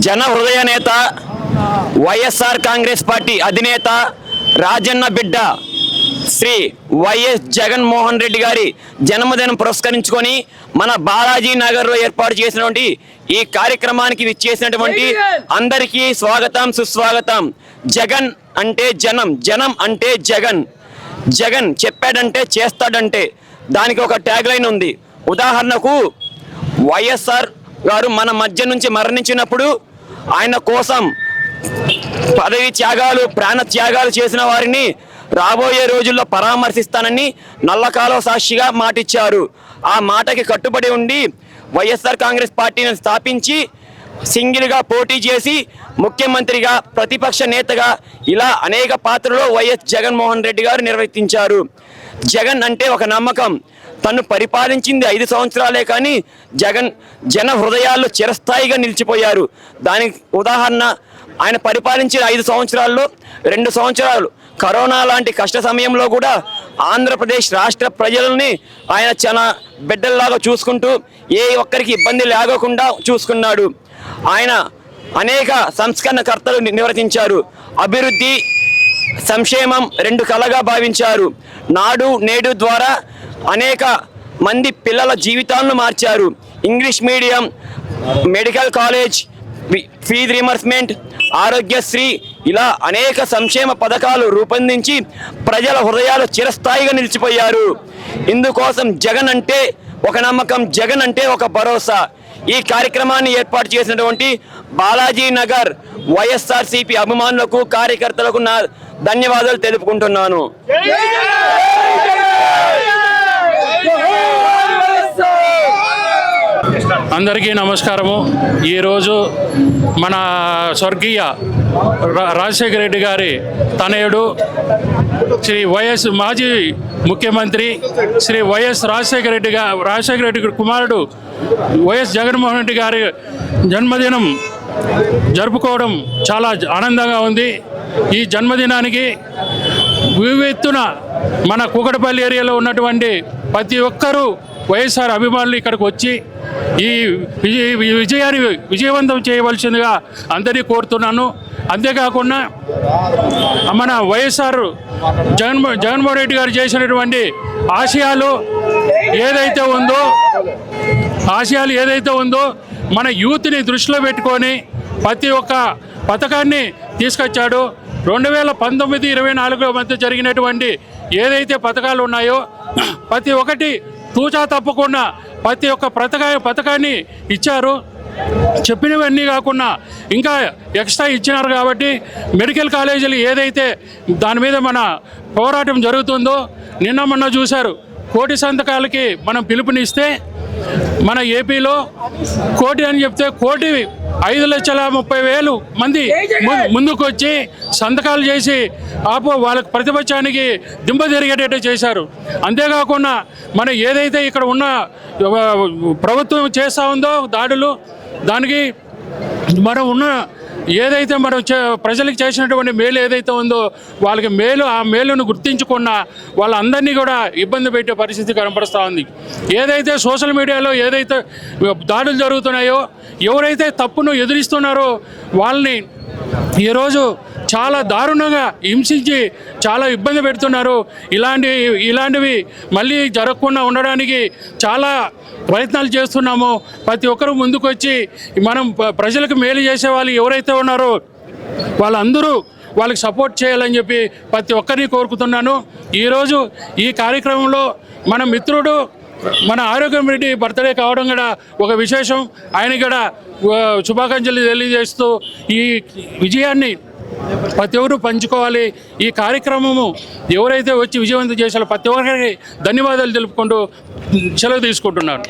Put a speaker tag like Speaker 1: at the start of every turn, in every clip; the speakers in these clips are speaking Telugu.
Speaker 1: జన హృదయ నేత వైఎస్ఆర్ కాంగ్రెస్ పార్టీ అధినేత రాజన్న బిడ్డ శ్రీ వైఎస్ జగన్మోహన్ రెడ్డి గారి జన్మదినం పురస్కరించుకొని మన బాలాజీ నగర్లో ఏర్పాటు చేసినటువంటి ఈ కార్యక్రమానికి విచ్చేసినటువంటి అందరికీ స్వాగతం సుస్వాగతం. జగన్ అంటే జనం, జనం అంటే జగన్. జగన్ చెప్పాడంటే చేస్తాడంటే దానికి ఒక ట్యాగ్ లైన్ ఉంది. ఉదాహరణకు వైఎస్ఆర్ గారు మన మధ్య నుంచి మరణించినప్పుడు ఆయన కోసం పదవి త్యాగాలు, ప్రాణ త్యాగాలు చేసిన వారిని రాబోయే రోజుల్లో పరామర్శిస్తానని నల్లకాలువ సాక్షిగా మాటిచ్చారు. ఆ మాటకి కట్టుబడి ఉండి వైఎస్ఆర్ కాంగ్రెస్ పార్టీని స్థాపించి సింగిల్గా పోటీ చేసి ముఖ్యమంత్రిగా, ప్రతిపక్ష నేతగా ఇలా అనేక పాత్రలో వైఎస్ జగన్మోహన్ రెడ్డి గారు నిర్వర్తించారు. జగన్ అంటే ఒక నమ్మకం. తను పరిపాలించింది 5 సంవత్సరాలే కానీ జన హృదయాల్లో చిరస్థాయిగా నిలిచిపోయారు. దానికి ఉదాహరణ ఆయన పరిపాలించిన 5 సంవత్సరాల్లో 2 సంవత్సరాలు కరోనా లాంటి కష్ట సమయంలో కూడా ఆంధ్రప్రదేశ్ రాష్ట్ర ప్రజలని ఆయన చాలా బిడ్డల్లాగా చూసుకుంటూ ఏ ఒక్కరికి ఇబ్బంది లేకుండా చూసుకున్నాడు. ఆయన అనేక సంస్కరణకర్తలు నిర్వర్తించారు. అభివృద్ధి, సంక్షేమం 2 కళగా భావించారు. నాడు నేడు ద్వారా అనేక మంది పిల్లల జీవితాలను మార్చారు. English medium, medical college, fee reimbursement, Aarogyasri ఇలా అనేక సంక్షేమ పథకాలు రూపొందించి ప్రజల హృదయాలు చిరస్థాయిగా నిలిచిపోయారు. ఇందుకోసం జగన్ అంటే ఒక నమ్మకం, జగన్ అంటే ఒక భరోసా. ఈ కార్యక్రమాన్ని ఏర్పాటు చేసినటువంటి బాలాజీ నగర్ వైఎస్ఆర్సీపీ అభిమానులకు, కార్యకర్తలకు నా ధన్యవాదాలు తెలుపుకుంటున్నాను.
Speaker 2: అందరికీ నమస్కారము. ఈరోజు మన స్వర్గీయ రాజశేఖర రెడ్డి గారి తనయుడు శ్రీ వైఎస్ మాజీ ముఖ్యమంత్రి శ్రీ వైఎస్ రాజశేఖర రెడ్డి కుమారుడు వైఎస్ జగన్మోహన్ రెడ్డి గారి జన్మదినం జరుపుకోవడం చాలా ఆనందంగా ఉంది. ఈ జన్మదినానికి వివెత్తున మన కూకటపల్లి ఏరియాలో ఉన్నటువంటి ప్రతి ఒక్కరూ వైఎస్ఆర్ అభిమానులు ఇక్కడికి వచ్చి ఈ విజయాన్ని విజయవంతం చేయవలసిందిగా అందరినీ కోరుతున్నాను. అంతేకాకుండా మన వైఎస్ఆర్ జగన్మోహన్ రెడ్డి గారు చేసినటువంటి ఆశయాలు ఏదైతే ఉందో మన యూత్ని దృష్టిలో పెట్టుకొని ప్రతి ఒక్క పథకాన్ని తీసుకొచ్చాడు. 2019-24 మధ్య జరిగినటువంటి ఏదైతే పథకాలు ఉన్నాయో ప్రతి ఒక్కటి తూచా తప్పకుండా ప్రతి ఒక్క పథకాన్ని ఇచ్చారు. చెప్పినవన్నీ కాకుండా ఇంకా ఎక్స్ట్రా ఇచ్చినారు. కాబట్టి మెడికల్ కాలేజీలు ఏదైతే దాని మీద మన పోరాటం జరుగుతుందో నిన్న మొన్న చూశారు. 1,00,000 సంతకాలకి మనం పిలుపునిస్తే మన ఏపీలో 1,00,000 అని చెప్తే 5,30,000 మంది ముందుకు వచ్చి సంతకాలు చేసి వాళ్ళకి ప్రతిపక్షానికి దింప జరిగేటట్టు చేశారు. అంతేకాకుండా మనం ఏదైతే ఇక్కడ ఉన్న ప్రభుత్వం చేస్తూ ఉందో దాడులు, దానికి మనం ఉన్న ఏదైతే మనం ప్రజలకు చేసినటువంటి మేలు ఏదైతే ఉందో వాళ్ళకి ఆ మేలును గుర్తించుకున్న వాళ్ళందరినీ కూడా ఇబ్బంది పెట్టే పరిస్థితి కనపడుతూ ఉంది. ఏదైతే సోషల్ మీడియాలో ఏదైతే దాడులు జరుగుతున్నాయో, ఎవరైతే తప్పును ఎదిరిస్తున్నారో వాళ్ళని ఈరోజు చాలా దారుణంగా హింసించి చాలా ఇబ్బంది పెడుతున్నారు. ఇలాంటివి మళ్ళీ జరగకుండా ఉండడానికి చాలా ప్రయత్నాలు చేస్తున్నాము. ప్రతి ఒక్కరూ ముందుకు వచ్చి మనం ప్రజలకు మేలు చేసే వాళ్ళు ఎవరైతే ఉన్నారో వాళ్ళకి సపోర్ట్ చేయాలని చెప్పి ప్రతి ఒక్కరిని కోరుకుతున్నాను. ఈరోజు ఈ కార్యక్రమంలో మన మిత్రుడు మన ఆరోగ్యం రెడ్డి బర్త్డే కావడం కూడా ఒక విశేషం. ఆయన కూడా శుభాకాంక్షలు తెలియజేస్తూ ఈ విజయాన్ని ప్రతి ఒక్కరు పంచుకోవాలి. ఈ కార్యక్రమము ఎవరైతే వచ్చి విజయవంతం చేశారో ప్రతి ఒక్కరికి ధన్యవాదాలు తెలుపుకుంటూ సెలవు తీసుకుంటున్నాను.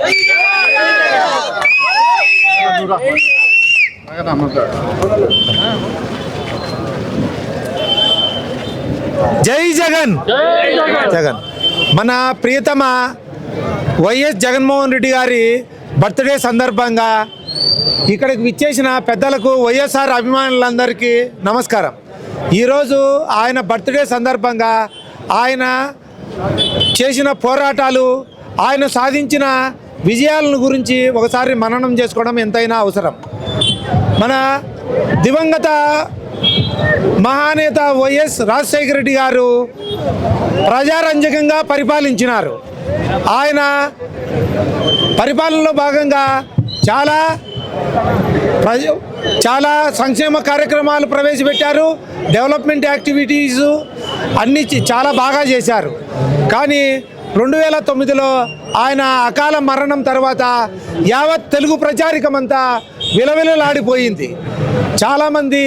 Speaker 3: జై జగన్. జగన్ మన ప్రియతమ వైఎస్ జగన్మోహన్ రెడ్డి గారి బర్త్డే సందర్భంగా ఇక్కడికి విచ్చేసిన పెద్దలకు, వైఎస్ఆర్ అభిమానులందరికీ నమస్కారం. ఈరోజు ఆయన బర్త్డే సందర్భంగా ఆయన చేసిన పోరాటాలు, ఆయన సాధించిన విజయాలను గురించి ఒకసారి మననం చేసుకోవడం ఎంతైనా అవసరం. మన దివంగత మహానేత వైఎస్ రాజశేఖర రెడ్డి గారు ప్రజారంజకంగా పరిపాలించినారు. ఆయన పరిపాలనలో భాగంగా చాలా సంక్షేమ కార్యక్రమాలు ప్రవేశపెట్టారు. డెవలప్మెంట్ యాక్టివిటీస్ అన్నీ చాలా బాగా చేశారు. కానీ 2009లో ఆయన అకాల మరణం తర్వాత యావత్ తెలుగు ప్రజారికమంతా విలవిలలాడిపోయింది. చాలామంది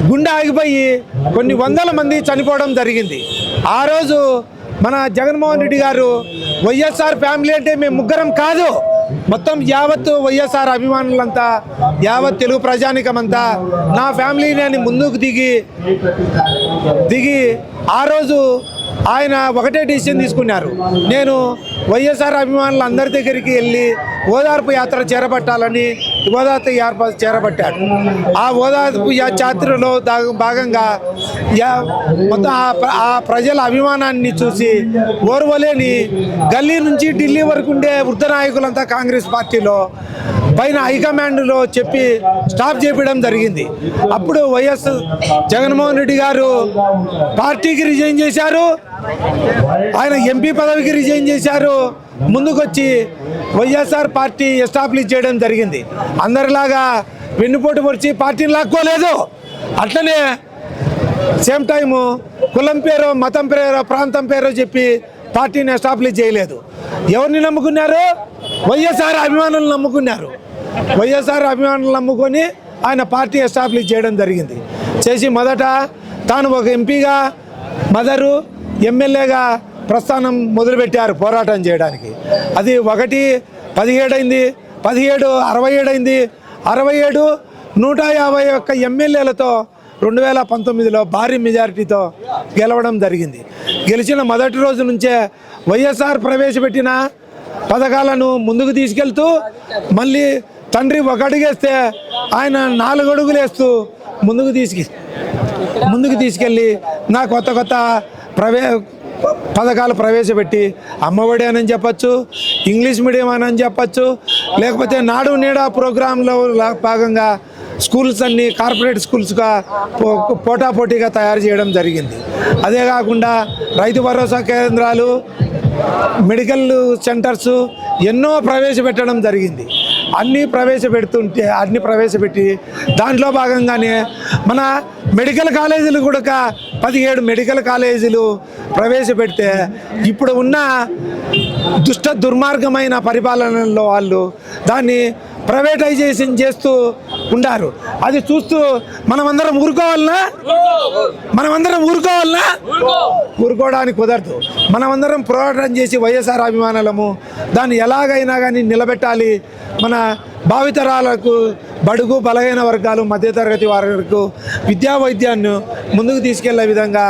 Speaker 3: గుండె ఆగిపోయి కొన్ని వందల మంది చనిపోవడం జరిగింది. ఆ రోజు మన జగన్మోహన్ రెడ్డి గారు వైఎస్ఆర్ ఫ్యామిలీ అంటే మేము ముగ్గురం కాదు, మొత్తం యావత్ వైఎస్ఆర్ అభిమానులంతా, యావత్ తెలుగు ప్రజానికమంతా నా ఫ్యామిలీని అని ముందుకు దిగి ఆ రోజు ఆయన ఒకటే డిసిషన్ తీసుకున్నారు. నేను వైఎస్ఆర్ అభిమానులు అందరి దగ్గరికి వెళ్ళి ఓదార్పు యాత్ర చేరబట్టాలని ఓదార్పు యాత్ర చేరబట్టాడు. ఆ ఓదార్పు యాత్రలో భాగంగా మొత్తం ఆ ప్రజల అభిమానాన్ని చూసి ఓర్వలేని గల్లీ నుంచి ఢిల్లీ వరకు ఉండే వృద్ధ నాయకులంతా కాంగ్రెస్ పార్టీలో పైన హైకమాండ్లో చెప్పి స్టాప్ చేపించడం జరిగింది. అప్పుడు వైఎస్ జగన్మోహన్ రెడ్డి గారు పార్టీకి రిజైన్ చేశారు, ఆయన ఎంపీ పదవికి రిజైన్ చేశారు. ముందుకొచ్చి వైఎస్ఆర్ పార్టీ ఎస్టాబ్లిష్ చేయడం జరిగింది. అందరిలాగా వెన్నుపోటు పొడిచి పార్టీని లాక్కోలేదు. అట్లనే సేమ్ టైము కులం పేరు, మతం పేరు, ప్రాంతం పేరు చెప్పి పార్టీని ఎస్టాబ్లిష్ చేయలేదు. ఎవరిని నమ్ముకున్నారు? వైఎస్ఆర్ అభిమానులు నమ్ముకున్నారు. వైఎస్ఆర్ అభిమానులు నమ్ముకొని ఆయన పార్టీ ఎస్టాబ్లిష్ చేయడం జరిగింది. చేసి మొదట తాను ఒక ఎంపీగా, మదరు ఎమ్మెల్యేగా ప్రస్థానం మొదలుపెట్టారు పోరాటం చేయడానికి. అది 1-17 అయింది, 17 67 అయింది, 67 151 ఎమ్మెల్యేలతో 2019లో భారీ మెజారిటీతో గెలవడం జరిగింది. గెలిచిన మొదటి రోజు నుంచే వైఎస్ఆర్ ప్రవేశపెట్టిన పథకాలను ముందుకు తీసుకెళ్తూ, మళ్ళీ తండ్రి 1 అడుగేస్తే ఆయన 4 అడుగులు వేస్తూ ముందుకు తీసుకెళ్ళి నా కొత్త పథకాలు ప్రవేశపెట్టి, అమ్మఒడి అని చెప్పచ్చు, ఇంగ్లీష్ మీడియం అని చెప్పచ్చు, లేకపోతే నాడు నేడా ప్రోగ్రాంలో భాగంగా స్కూల్స్ అన్ని కార్పొరేట్ స్కూల్స్గా పోటాపోటీగా తయారు చేయడం జరిగింది. అదే కాకుండా రైతు భరోసా కేంద్రాలు, మెడికల్ సెంటర్స్ ఎన్నో ప్రవేశపెట్టడం జరిగింది. అన్నీ ప్రవేశపెట్టి దాంట్లో భాగంగానే మన మెడికల్ కాలేజీలు కూడా 17 మెడికల్ కాలేజీలు ప్రవేశపెడితే ఇప్పుడు ఉన్న దుర్మార్గమైన పరిపాలనలో వాళ్ళు దాన్ని ప్రైవేటైజేషన్ చేస్తూ ఉన్నారు. అది చూస్తూ మనమందరం ఊరుకోవాలనా? ఊరుకోవడానికి కుదరదు. మనమందరం పోరాటం చేసి వైఎస్ఆర్ అభిమానులము దాన్ని ఎలాగైనా కానీ నిలబెట్టాలి. మన భావితరాలకు, బడుగు బలహీన వర్గాలు, మధ్యతరగతి వరకు విద్యా వైద్యాన్ని ముందుకు తీసుకెళ్లే విధంగా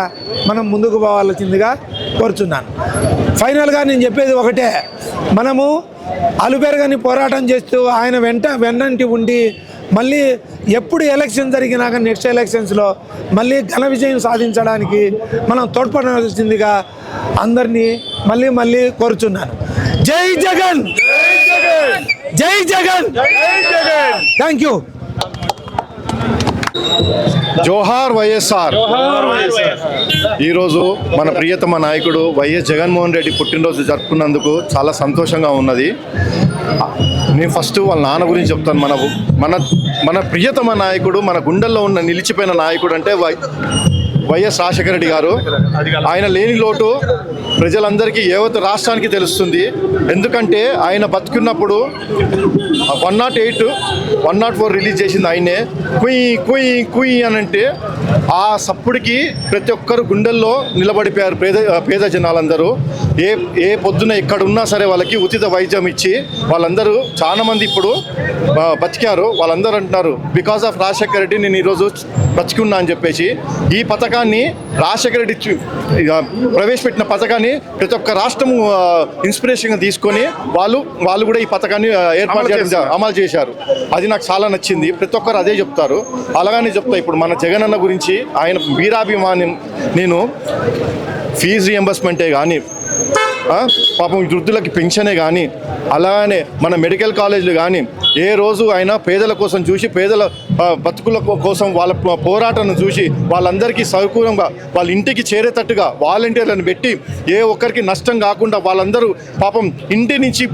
Speaker 3: మనం ముందుకు పోవాల్సిందిగా కోరుచున్నాను. ఫైనల్గా నేను చెప్పేది ఒకటే, మనము అలుపెరగని పోరాటం చేస్తూ ఆయన వెన్నంటి ఉండి మళ్ళీ ఎప్పుడు ఎలక్షన్ జరిగినాక నెక్స్ట్ ఎలక్షన్స్లో మళ్ళీ ఘన విజయం సాధించడానికి మనం తోడ్పడాల్సిందిగా అందరినీ మళ్ళీ కోరుచున్నాను. జై జగన్, జై జగన్, థ్యాంక్ యూ.
Speaker 4: జోహార్ వైఎస్ఆర్. ఈరోజు మన ప్రియతమ నాయకుడు వైఎస్ జగన్మోహన్ రెడ్డి పుట్టినరోజు జరుపుకున్నందుకు చాలా సంతోషంగా ఉన్నది. నేను ఫస్ట్ వాళ్ళ నాన్న గురించి చెప్తాను. మన ప్రియతమ నాయకుడు, మన గుండెల్లో ఉన్న నిలిచిపోయిన నాయకుడు అంటే వైఎస్ రాజశేఖర రెడ్డి గారు. ఆయన లేని లోటు ప్రజలందరికీ యావత్ రాష్ట్రానికి తెలుస్తుంది. ఎందుకంటే ఆయన బతుకున్నప్పుడు 108, 104 రిలీజ్ చేసింది ఆయనే. కుయ్ అని అంటే ఆ సప్పుడికి ప్రతి ఒక్కరు గుండెల్లో నిలబడిపోయారు పేద జనాలందరూ. ఏ పొద్దున ఎక్కడ ఉన్నా సరే వాళ్ళకి ఉచిత వైద్యం ఇచ్చి వాళ్ళందరూ చాలా మంది ఇప్పుడు బతికారు. వాళ్ళందరూ అంటున్నారు బికాస్ ఆఫ్ రాజశేఖర రెడ్డి నేను ఈరోజు బతికున్నా అని చెప్పేసి. ఈ పథకాన్ని రాజశేఖర రెడ్డి ప్రవేశపెట్టిన పథకాన్ని ప్రతి ఒక్క రాష్ట్రం ఇన్స్పిరేషన్గా తీసుకొని వాళ్ళు కూడా ఈ పథకాన్ని ఏర్పాటు చేయడం, అమలు చేశారు. అది నాకు చాలా నచ్చింది. ప్రతి ఒక్కరు అదే చెప్తారు. అలాగనే చెప్తా ఇప్పుడు మన జగన్ అన్న గురించి, ఆయన వీరాభిమాని. నేను ఫీజు రియంబర్స్మెంటే కానీ పాపం వృద్ధులకి పెన్షనే కానీ అలానే మన మెడికల్ కాలేజీలు కానీ ఏ రోజు అయినా పేదల కోసం చూసి పేదల బతుకుల కోసం వాళ్ళ పోరాటాన్ని చూసి వాళ్ళందరికీ సౌకర్యంగా వాళ్ళ ఇంటికి చేరేటట్టుగా వాలంటీర్లను పెట్టి ఏ ఒక్కరికి నష్టం కాకుండా వాళ్ళందరూ పాపం ఇంటి నుంచి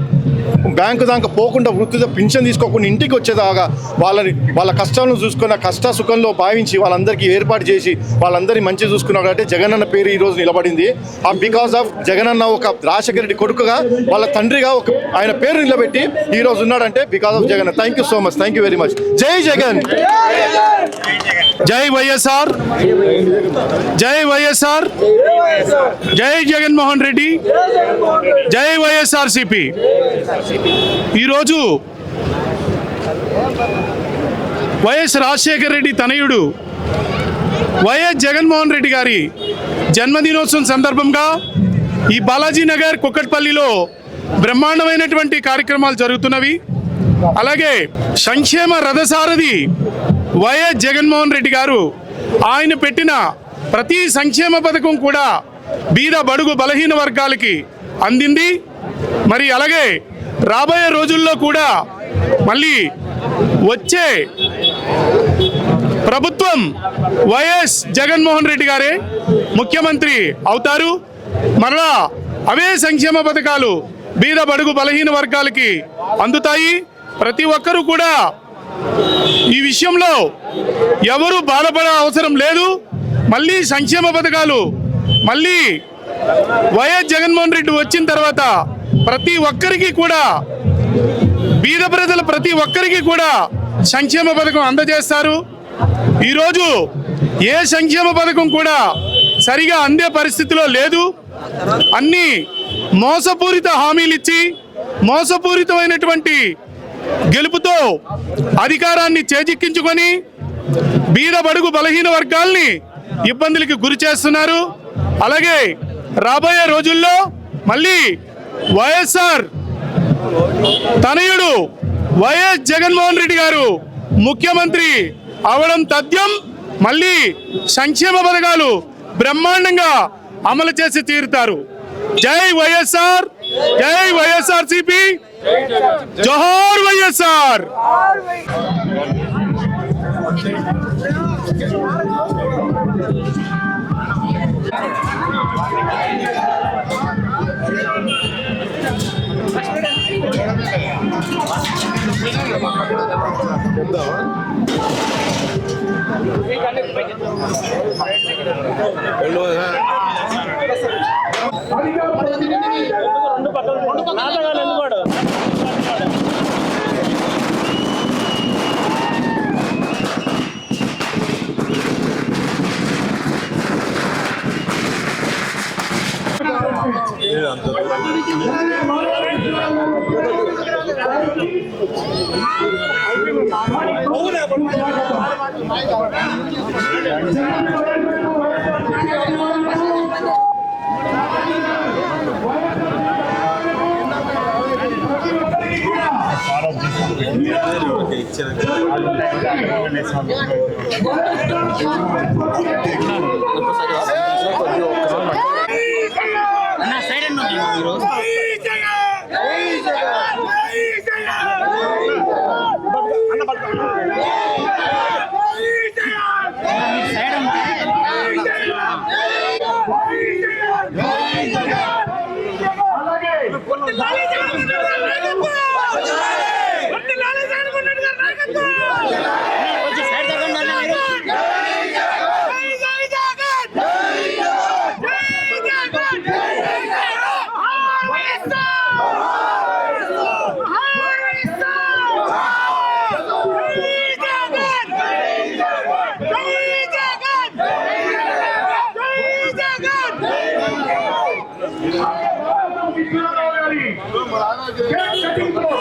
Speaker 4: బ్యాంకు దాకా పోకుండా వృత్తితో పింఛన్ తీసుకోకుండా ఇంటికి వచ్చేదాకా వాళ్ళ కష్టాలను చూసుకున్న కష్ట సుఖంలో భావించి వాళ్ళందరికీ ఏర్పాటు చేసి వాళ్ళందరినీ మంచి చూసుకున్నారు అంటే జగనన్న పేరు ఈరోజు నిలబడింది. బికాస్ ఆఫ్ జగనన్న ఒక రాజశేఖర రెడ్డి కొడుకుగా వాళ్ళ తండ్రిగా ఆయన పేరు నిలబెట్టి ఈరోజు ఉన్నాడంటే because of Jagan. Thank you so much, thank you very much. జై జగన్,
Speaker 2: జై వైఎస్ఆర్, జై వైఎస్ఆర్, జై జగన్మోహన్ రెడ్డి, జై వైఎస్ఆర్సిపి. ఈరోజు వైఎస్ రాజశేఖర రెడ్డి తనయుడు వైఎస్ జగన్మోహన్ రెడ్డి గారి జన్మదినోత్సవం సందర్భంగా ఈ బాలాజీ నగర్ కుక్కట్పల్లిలో బ్రహ్మాండమైనటువంటి కార్యక్రమాలు జరుగుతున్నవి. అలాగే సంక్షేమ రథసారథి వైఎస్ జగన్మోహన్ రెడ్డి గారు ఆయన పెట్టిన ప్రతి సంక్షేమ పథకం కూడా బీద బడుగు బలహీన వర్గాలకి అందింది. మరి అలాగే రాబోయే రోజుల్లో కూడా మళ్ళీ వచ్చే ప్రభుత్వం వైఎస్ జగన్మోహన్ రెడ్డి గారే ముఖ్యమంత్రి అవుతారు. మరలా అవే సంక్షేమ పథకాలు బీద బడుగు బలహీన వర్గాలకి అందుతాయి. ప్రతి ఒక్కరూ కూడా ఈ విషయంలో ఎవరు బాధపడే అవసరం లేదు. మళ్ళీ సంక్షేమ పథకాలు మళ్ళీ వైఎస్ జగన్మోహన్ రెడ్డి వచ్చిన తర్వాత ప్రతి ఒక్కరికి కూడా బీద ప్రజల ప్రతి ఒక్కరికి కూడా సంక్షేమ పథకం అందజేస్తారు. ఈరోజు ఏ సంక్షేమ పథకం కూడా సరిగా అందే పరిస్థితిలో లేదు. అన్ని మోసపూరిత హామీలు ఇచ్చి మోసపూరితమైనటువంటి గెలుపుతో అధికారాన్ని చేజిక్కించుకొని బీద బడుగు బలహీన వర్గాల్ని ఇబ్బందులకి గురి చేస్తున్నారు. అలాగే రాబోయే రోజుల్లో మళ్ళీ వైఎస్ఆర్ తనయుడు వైఎస్ జగన్మోహన్ రెడ్డి గారు ముఖ్యమంత్రి అవడం తథ్యం. మళ్ళీ సంక్షేమ పథకాలు బ్రహ్మాండంగా అమలు చేసి తీరుతారు. జై వైఎస్ఆర్, జై వైఎస్ఆర్సిపి, జోహార్ వైఎస్ఆర్.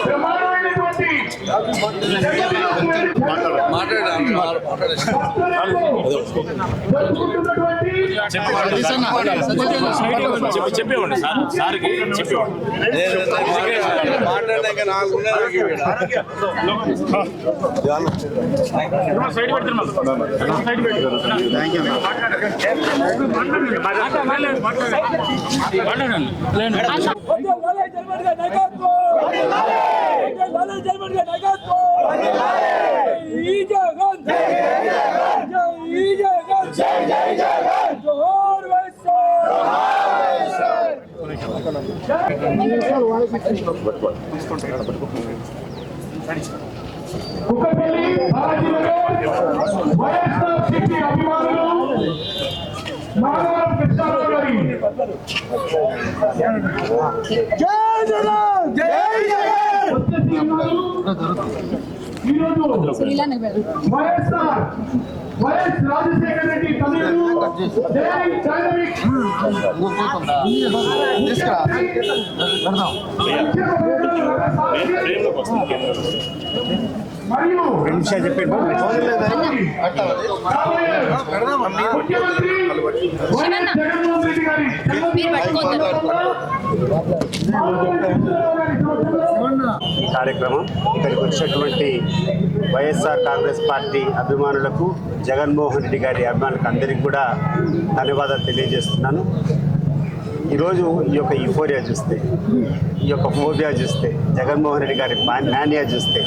Speaker 5: బ్రహ్మాండమైనటువంటి చెప్పేవాడి సార్కి మాట్లాడడానికి నాకు
Speaker 6: కుక్కపల్లి వైఎస్ఆర్సీపీ అభిమానులు నాగవరం కృష్ణారావు గారి ఈరోజు వైఎస్ రాజశేఖర రెడ్డి తనయుడు జై డైనమిక్ మరియు ముఖ్యమంత్రి వైఎస్ జగన్మోహన్ రెడ్డి గారి
Speaker 7: ఈ కార్యక్రమం ఇక్కడికి వచ్చినటువంటి వైఎస్ఆర్ కాంగ్రెస్ పార్టీ అభిమానులకు జగన్మోహన్ రెడ్డి గారి అభిమానులకు అందరికీ కూడా ధన్యవాదాలు తెలియజేస్తున్నాను. ఈరోజు ఈ యొక్క యుఫోరియా చూస్తే, ఈ యొక్క ఫోబియా చూస్తే, జగన్మోహన్ రెడ్డి గారి మానియా చూస్తే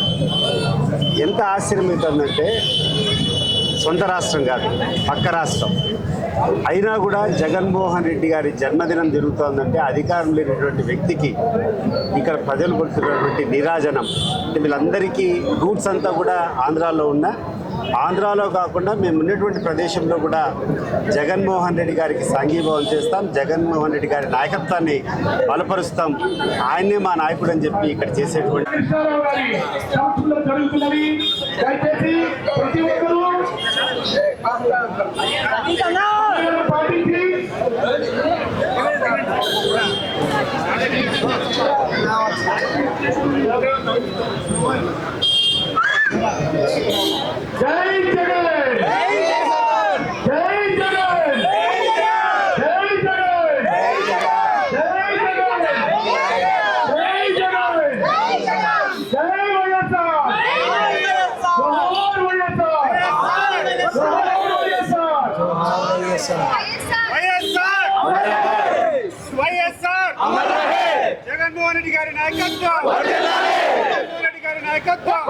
Speaker 7: ఎంత ఆశ్చర్యమవుతుందంటే, సొంత రాష్ట్రం కాదు, పక్క రాష్ట్రం అయినా కూడా జగన్మోహన్ రెడ్డి గారి జన్మదినం జరుగుతోందంటే అధికారం లేనటువంటి వ్యక్తికి ఇక్కడ ప్రజలు పడుతున్నటువంటి నిరాజనం. వీళ్ళందరికీ రూట్స్ అంతా కూడా ఆంధ్రాలో ఉన్న, ఆంధ్రాలో కాకుండా మేము ఉన్నటువంటి ప్రదేశంలో కూడా జగన్మోహన్ రెడ్డి గారికి సంఘీభావం చేస్తాం, జగన్మోహన్ రెడ్డి గారి నాయకత్వాన్ని బలపరుస్తాం, ఆయన్నే మా నాయకుడు అని చెప్పి ఇక్కడ చేసేటువంటి
Speaker 6: జై జగన్, జై జగన్, జై జగన్, జై జగన్, జై జగన్, జై జగన్, జై వైఎస్ఆర్, జోహార్ వైఎస్ఆర్, జోహార్ వైఎస్ఆర్,
Speaker 5: వైఎస్ఆర్ జగన్మోహన్ రెడ్డి గారి నాయకత్వం, జగన్మోహన్ రెడ్డి గారి నాయకత్వం,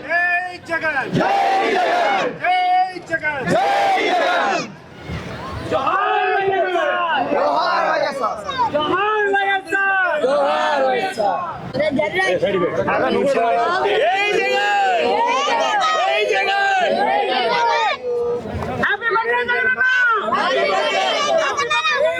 Speaker 5: జై జగన్, జై జగన్, జై జగన్, జై జగన్, జోహార్ వైఎస్ఆర్, జోహార్ వైఎస్ఆర్, జోహార్ వైఎస్ఆర్, జోహార్ వైఎస్ఆర్, జై జగన్, జై జగన్, జై Jagan, happy birthday Jagan, happy birthday, happy birthday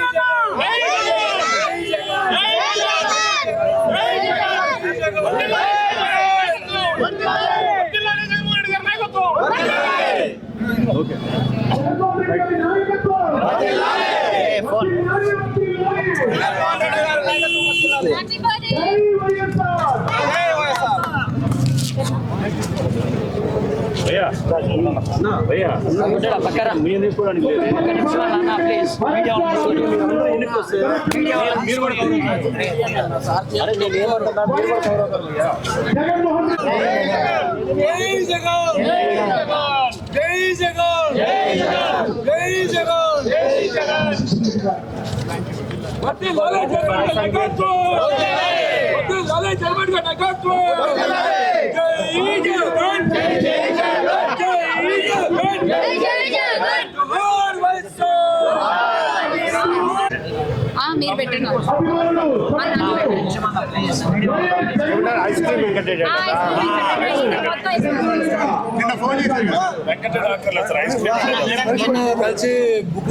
Speaker 8: మీరు పెట్టినారు
Speaker 7: ఐస్ క్రీమ్ వెంకటరెడ్డి
Speaker 3: కలిసి బుక్